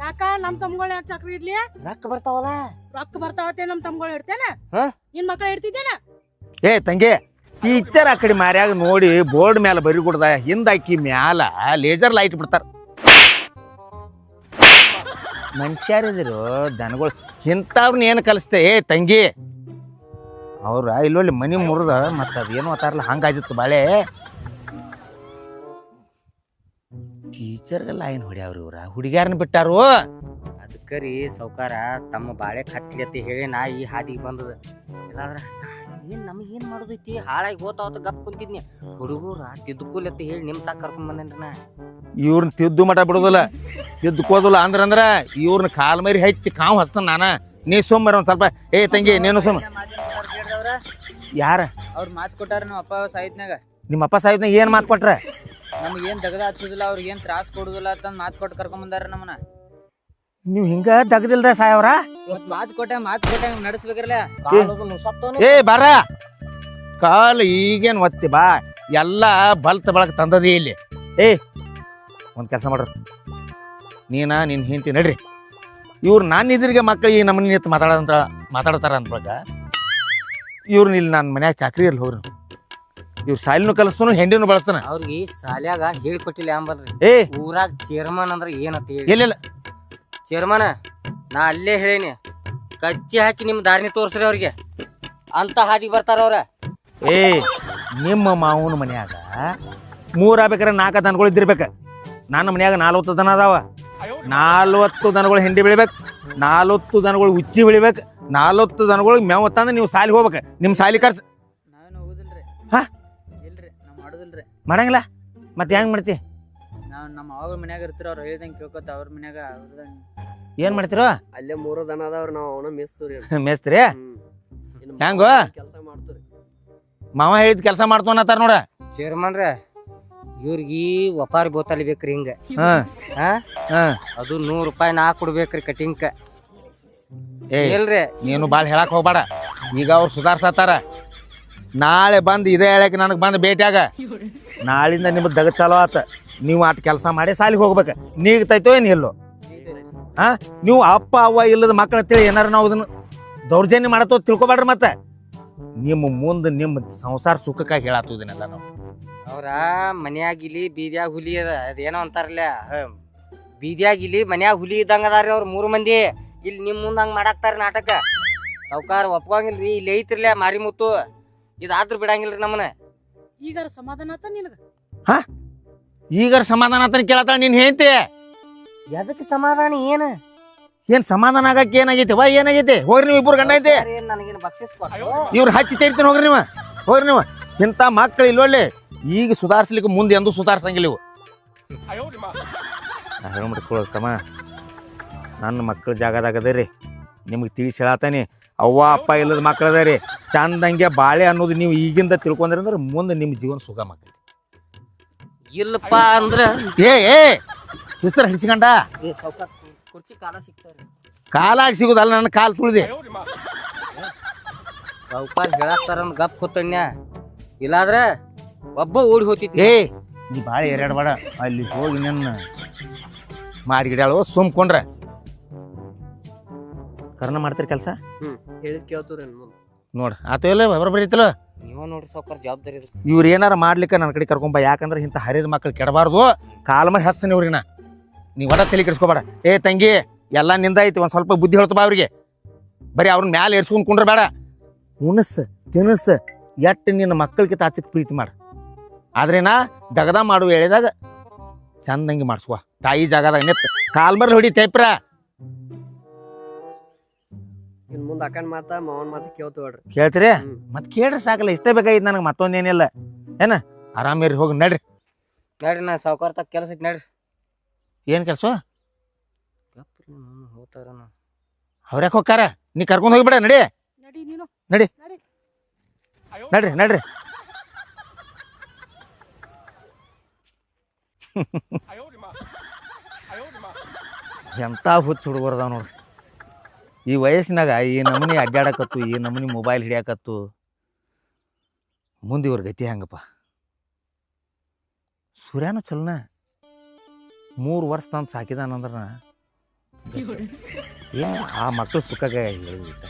ಯಾಕ ನಮ್ ತಮ್ಗಳು ಯಾಕೆ ಚಕ್ರಿ ಇಡ್ಲಿ ರೊಕ್ಕ ಬರ್ತಾವಲ್ಲ ರೊಕ್ಕ ಬರ್ತಾವತ್ತೆ ನಮ್ ತಮ್ಗಳು ಇಡ್ತೇನ ಹಾ? ನಿನ್ ಮಕ್ಳು ಇಡ್ತಿದ್ದೇನ ತಂಗಿ ಟೀಚರ್ ಆ ಕಡೆ ಮಾರ್ಯಾಗ ನೋಡಿ ಬೋರ್ಡ್ ಮ್ಯಾಲ ಬರಿ ಕೊಡ್ದ ಹಿಂದಾಕಿ ಮ್ಯಾಲ ಲೇಸರ್ ಲೈಟ್ ಬಿಡ್ತಾರ ಮನುಷ್ಯರಿದ್ರು ದನಗಳು ಇಂಥವ್ರನ್ನ ಏನು ಕಲಿಸ್ತೆ ತಂಗಿ ಅವ್ರ ಇಲ್ಲೊಳ್ಳಿ ಮನಿ ಮುರಿದ ಮತ್ತ ಅದೇನು ಅತ್ತಾರಲ್ಲ ಹಂಗಾದಿತ್ತು ಬಾಳೆ ಟೀಚರ್ಗೆಲ್ಲ ಏನು ಹೊಡ್ಯಾವ್ರಿ ಇವ್ರ ಹುಡುಗ್ಯಾರನ್ನ ಬಿಟ್ಟಾರು ಅದಕ್ಕೆ ರೀ ಸೌಕಾರ ತಮ್ಮ ಬಾಳೆ ಕಟ್ಲಿ ಅಂತ ಹೇಳಿ ನಾ ಈ ಹಾದಿಗೆ ಬಂದದ ಇಲ್ಲಾಂದ್ರ ಏನ್ ನಮಗೇನ್ ಮಾಡೋದೈತಿ ಹಾಳಾಗಿ ಹೋತಾವತ್ತ ಗಪ್ ಕುಂತಿದ್ನಿ ಹುಡುಗರ ತಿದ್ದುಕೂಲ್ ಅಂತ ಹೇಳಿ ನಿಮ್ ತಾಕ ಕರ್ಕೊಂಡ್ ಬಂದೇನ್ರಿ ನಾ ಇವ್ರನ್ನ ತಿದ್ದು ಮಠ ಬಿಡೋದಿಲ್ಲ ತಿದ್ದುಕೋದಿಲ್ಲ ಅಂದ್ರ ಇವ್ರನ್ನ ಕಾಲ್ ಮರಿ ಹಚ್ಚಿ ಕಾವು ಹಚ್ತಾನ ನಾನ ನೀ ಸೋಮವಾರ ಒಂದ್ ಸ್ವಲ್ಪ ತಂಗಿ ನೀನು ಸೋಮ ಯಾರ ಅವ್ರ ಮಾತ್ ಕೊಟ್ಟಾರ ನಮ್ಮ ಅಪ್ಪ ಸಾಹಿತ್ನಾಗ ನಿಮ್ಮ ಅಪ್ಪ ಸಾಹಿತ್ನಾಗ ಏನ್ ಮಾತು ಕೊಟ್ರ ನಮ್ಗೆ ಏನ್ ದಗದ ಹಚ್ಚುದಿಲ್ಲ ಅವ್ರಿಗೆ ಏನ್ ತ್ರಾಸ ಕೊಡುದಿಲ್ಲ ಅಂತ ಮಾತ್ ಕೊಟ್ಟು ಕರ್ಕೊಂಡ್ ಬಂದಾರ ನಮ್ಮನ್ನ ನೀವು ಹಿಂಗ ದಗದಿಲ್ದ ಸಾಯವ್ರ ಮತ್ ಮಾತ್ ಕೊಟ್ಟೆ ನಡೆಸ್ಬೇಕಿರ್ಲ ಬಾರ ಕಾಲ್ ಈಗೇನ್ ಒತ್ತಿ ಬಾ ಎಲ್ಲ ಬಲ್ತ ಬಳಕ ತಂದದೇ ಇಲ್ಲಿ. ಒಂದು ಕೆಲಸ ಮಾಡ್ರಿ, ನಿನ್ನ ಹೆಂಡತಿ ನಡ್ರಿ. ಇವ್ರು ನಾನು ಇದ್ರಿಗೆ ಮಕ್ಕಳು ಈ ನಮ್ಮನೆ ನಿಂತು ಮಾತಾಡ್ತಾರ ಅಂದ್ಬಳಕ ಇವ್ರನ್ನ ಇಲ್ಲಿ ನಾನು ಮನ್ಯಾಗ ಚಾಕ್ರಿ ಅಲ್ಲಿ ಹೋಗ್ರಿ. ಇವ್ರು ಸಾಲಿನೂ ಕಲಿಸ್ತಾನು ಹೆಂಡಿನೂ ಬಳಸ್ತಾನ. ಅವ್ರಿಗೆ ಶಾಲ್ಯಾಗ ಹೇಳ್ಕೊಟ್ಟಿಲ್ಲ ಅಂಬಲ್ರಿ. ಊರಾಗ ಚೇರ್ಮನ್ ಅಂದ್ರೆ ಏನಂತ ಹೇಳಿ. ಎಲ್ಲೆಲ್ಲ ಚೇರ್ಮನ್ ನಾ ಅಲ್ಲೇ ಹೇಳೀನಿ, ಕಚ್ಚಿ ಹಾಕಿ ನಿಮ್ಮ ದಾರಿನಿ ತೋರ್ಸ್ರಿ ಅವ್ರಿಗೆ ಅಂತ ಹಾದಿಗೆ ಬರ್ತಾರ ಅವ್ರ. ನಿಮ್ಮ ಮಾವನ ಮನ್ಯಾಗ 3 ಆಗ್ಬೇಕಾರೆ 4 ದನಗಳು ಇದ್ದಿರ್ಬೇಕು. ನನ್ನ ಮನ್ಯಾಗ 40 ದನ ಅದಾವ. 40 ದನಗಳು ಹೆಂಡಿ ಬೆಳಿಬೇಕು, 40 ದನಗಳು ಉಚ್ಚಿ ಬೆಳಿಬೇಕು, 40 ದನಗಳಿಗೆ ಮೇವು ತಂದು ನೀವು ಸಾಲಿಗೆ ಹೋಗ್ಬೇಕು. ನಿಮ್ಮ ಸಾಲಿ ಖರ್ಚು ನಾವೇನು ಹೋಗುದಿಲ್ರಿ. ಹಾ ಇಲ್ರಿ, ನಾವ್ ಮಾಡುದಿಲ್ರಿ. ಮಾಡಂಗಿಲ್ಲ ಮತ್ತೆ ಹೆಂಗ್ ಮಾಡ್ತಿ? ನಾವ್ ನಮ್ಮ ಅವಾಗ ಮನ್ಯಾಗ ಇರ್ತೀರ, ಅವ್ರು ಹೇಳ್ದಂಗೆ ಕೇಳ್ಕೊತ ಅವ್ರ ಮನ್ಯಾಗ ಅವ್ರದಂಗ ಏನ್ ಮಾಡ್ತಿರೋ? ಅಲ್ಲೇ 3 ದನ ಅದಾವ್ರಿ, ನಾವು ಅವನ ಮೇಸ್ತವ್ರಿ. ಮೇಸ್ತ್ರಿ ಹೆಂಗೋ ಕೆಲಸ ಮಾಡ್ತೀರಿ. ಮಾವ ಹೇಳಿದ ಕೆಲಸ ಮಾಡ್ತಾರ ನೋಡ. ಚೇರ್ಮನ್ರ ಇವ್ರಿಗೆ ಒಪಾರಿ ಬೋತಲಿ ಬೇಕ್ರಿ ಹಿಂಗ. ಅದು 100 ರೂಪಾಯಿ ನಾ ಕೊಡ್ಬೇಕ್ರಿ ಕಟಿಂಗ್. ಇಲ್ರಿ ನೀನು ಭಾಳ ಹೇಳಕ್ ಹೋಗ್ಬೇಡ. ಈಗ ಅವ್ರು ಸುಧಾರ್ಸತ್ತಾರ. ನಾಳೆ ಬಂದು ಇದೇ ಹೇಳಕ್ಕೆ ನನಗೆ ಬಂದು ಭೇಟಿಯಾಗ. ನಾಳಿಂದ ನಿಮ್ದು ದಗ ಚಾಲೋ ಆತ. ನೀವು ಆಟ ಕೆಲಸ ಮಾಡಿ ಸಾಲಿಗೆ ಹೋಗ್ಬೇಕು. ನೀಗ್ತೈತೋ ಏನು ಎಲ್ಲೋ? ನೀವು ಅಪ್ಪ ಅವ್ವ ಇಲ್ಲದ ಮಕ್ಕಳ ಅಂತೇಳಿ ಏನಾರ ನಾವು ಅದನ್ನು ದೌರ್ಜನ್ಯ ಮಾಡತ್ತೋ ತಿಳ್ಕೊಬೇಡ್ರಿ. ಮತ್ತೆ ನಿಮ್ಮ ಮುಂದೆ ನಿಮ್ಮ ಸಂಸಾರ ಸುಖಕ್ಕಾಗಿ ಹೇಳತ್ತದನ್ನೆಲ್ಲ ನಾವು. ಅವ್ರ ಮನ್ಯಾಗಿಲಿ ಬೀದ್ಯಾಗ ಹುಲಿ ಅದ, ಅದೇನೋ ಅಂತಾರಲ್ಲ, ಬೀದ್ಯಾಗಿಲಿ ಮನ್ಯಾಗ ಹುಲಿ ಇದ್ದಂಗ ಅದಾರಿ ಅವ್ರ 3 ಮಂದಿ. ಇಲ್ಲಿ ನಿಮ್ ಮುಂದೆ ಹಂಗೆ ಮಾಡಾಕ್ತಾರ ನಾಟಕ. ಸಾವ್ಕಾರ ಒಪ್ಕೊಂಗಿಲ್ರಿ, ಇಲ್ಲಿ ಐತಿರ್ಲ ಮಾರಿ ಮುತ್ತು, ಇದಾದ್ರೂ ಬಿಡಂಗಿಲ್ರಿ ನಮ್ಮನ್ನ. ಈಗಾರ ಸಮಾಧಾನ ಆತ ನಿನಗ? ಈಗ ಸಮಾಧಾನ ಅಂತ ಕೇಳತ್ತಾಳ ನೀನ್ ಹೇಳ್ತಿ. ಎದಕ್ಕೆ ಸಮಾಧಾನ? ಏನ್ ಸಮಾಧಾನ ಆಗಕ್ಕೆ ಏನಾಗೈತಿ? ಏನಾಗೈತಿ? ಹೋಗ್ರಿ ನೀವು ಇಬ್ಬರು ಗಂಡ ಐತಿ. ನನಗೇನು ಬಕ್ಷಿಸ್ ಕೊಟ್ಟು ಇವ್ರು ಹಚ್ಚಿ ತೇರ್ತೀನಿ. ಹೋಗ್ರಿ ನೀವು ಇಂಥ ಮಕ್ಕಳು ಇಲ್ಲೊಳ್ಳೆ ಈಗ ಸುಧಾರಿಸ್ಲಿಕ್ಕೆ ಮುಂದೆ ಎಂದೂ ಸುಧಾರಿಸಂಗಿಲ್ಲ ಇವು. ಹೇಳ್ಬಿಡ್ಕೊಳತ್ತಮ್ಮ, ನನ್ನ ಮಕ್ಕಳ ಜಾಗದಾಗದ ರೀ. ನಿಮಗೆ ತಿಳಿಸಿ ಹೇಳತ್ತಾನೆ. ಅವ್ವ ಅಪ್ಪ ಇಲ್ಲದ ಮಕ್ಕಳು ಅದ ರೀ. ಚಂದಂಗೆ ಬಾಳೆ ಅನ್ನೋದು ನೀವು ಈಗಿಂದ ತಿಳ್ಕೊಂಡ್ರಿ ಅಂದ್ರೆ ಮುಂದೆ ನಿಮ್ಮ ಜೀವನ ಸುಗಮ ಆಕೈತಿ. ಇಲ್ಲಪ್ಪ ಅಂದ್ರ ಹೆಸರು ಹಡಿಸ್ಕೊಂಡ ಕುರ್ಚಿ ಕಾಲ ಸಿಗ್ತಾವ್ರಿ. ಕಾಲಾಗಿ ಸಿಗುದಲ್ಲ, ನನ್ನ ಕಾಲು ತುಳಿದೆ. ಸಾವ್ಕಾರ ಹೇಳಾಕ್ತಾರ ಗಪ್ ಕೂತಣ್ಯ, ಇಲ್ಲಾದ್ರೆ ಒಬ್ಬ ಓಡಿ ಹೋಗ್ತಿತ್ತು. ನೀ ಭಾಳ ಏರಾಡಬೇಡ. ಅಲ್ಲಿ ಹೋಗಿ ನನ್ನ ಮಾಡಿ ಗಿಡಾಳು ಸುಮ್ಕೊಂಡ್ರ ಕರ್ನ ಮಾಡ್ತೀರಿ ಕೆಲಸ. ಹೇಳಿದ್ ಕೇಳ್ತೀರಿ ನೋಡ್ರಿ ಆತ ಇಲ್ಲ ಬರೋಬ್ಬರಿ ಐತಲ್ಲ. ನೀವ ನೋಡ್ರಿ ಸಾವ್ಕಾರ ಜವಾಬ್ದಾರಿ. ಇವ್ರು ಏನಾರ ಮಾಡ್ಲಿಕ್ಕೆ ನನ್ನ ಕಡೆ ಕರ್ಕೊಂಬ. ಯಾಕಂದ್ರೆ ಇಂಥ ಹರಿದ ಮಕ್ಳು ಕೆಡಬಾರ್ದು. ಕಾಲ ಮೇಲೆ ಹಸ್ತಾನೆ ಇವ್ರಿನ. ನೀವು ಒಡ ತಲೆ ಕೆಡಿಸ್ಕೋಬೇಡ. ತಂಗಿ ಎಲ್ಲ ನಿಂದ ಐತಿ, ಒಂದು ಸ್ವಲ್ಪ ಬುದ್ಧಿ ಹೇಳ್ತಬಾ ಅವ್ರಿಗೆ. ಬರೀ ಅವ್ರನ್ನ ಮ್ಯಾಲೆ ಏರ್ಸ್ಕೊಂಡು ಕುಂಡ್ರ ಬೇಡ. ಉಣಸ್ ತಿನಸ್ ಎಟ್ಟು ನಿನ್ನ ಮಕ್ಕಳಿಗೆ ತಾಚಕ್ಕೆ ಪ್ರೀತಿ ಮಾಡ. ಆದ್ರೇನಾ ದಗದ ಮಾಡುವ ಹೇಳಿದಾಗ ಚಂದಂಗಿ ಮಾಡಿಸುವ. ತಾಯಿ ಜಾಗದಾಗ ನಿತ್ ಕಾಲ್ ಮರ್ಲಿ ಹೊಡಿ ತೈಪ್ರ. ಇನ್ ಮುಂದೆ ಅಕ್ಕನ ಮಾತ ಮಾವನ ಮಾತ ಕೇಳ್ತೀವಿ. ಕೇಳ್ತೀರಿ? ಮತ್ತೆ ಕೇಳ್ರಿ ಸಾಕಲ್ಲ, ಇಷ್ಟೇ ಬೇಕಾಗಿತ್ತು ನನಗೆ, ಮತ್ತೊಂದೇನಿಲ್ಲ. ಏನ ಆರಾಮೇರಿ ಹೋಗಿ ನಡ್ರಿ. ನಾ ಸಾವ್ಕಾರ ತಕ್ಕ ಕೆಲಸ ಐತಿ ನಡ್ರಿ. ಏನು ಕೆಲಸ? ಹೋಗ್ತಾರ ಅವ್ರ್ಯಾಕೆ ಹೋಗ್ತಾರ? ನೀ ಕರ್ಕೊಂಡು ಹೋಗಿಬಿಡ. ನಡಿ ನಡಿ ನಡ್ರಿ ನಡ್ರಿ. ಎಂಥ ಹುಚ್ಚು ಹುಡುಗರ್ದಾವ ನೋಡ್ರಿ ಈ ವಯಸ್ಸಿನಾಗ. ಈ ನಮೂನಿ ಅಡ್ಡಾಡಕತ್ತು, ಈ ನಮೂನಿ ಮೊಬೈಲ್ ಹಿಡಿಯಾಕತ್ತು. ಮುಂದೆ ಇವ್ರ ಗತಿ ಹೆಂಗಪ್ಪ? ಸೂರ್ಯನೂ ಚಲೋನ 3 ವರ್ಷ ತಂದು ಸಾಕಿದಾನಂದ್ರ ಏನು ಆ ಮಕ್ಕಳು ಸುಖಕ್ಕೆ ಹೇಳಿಬಿಟ್ಟ.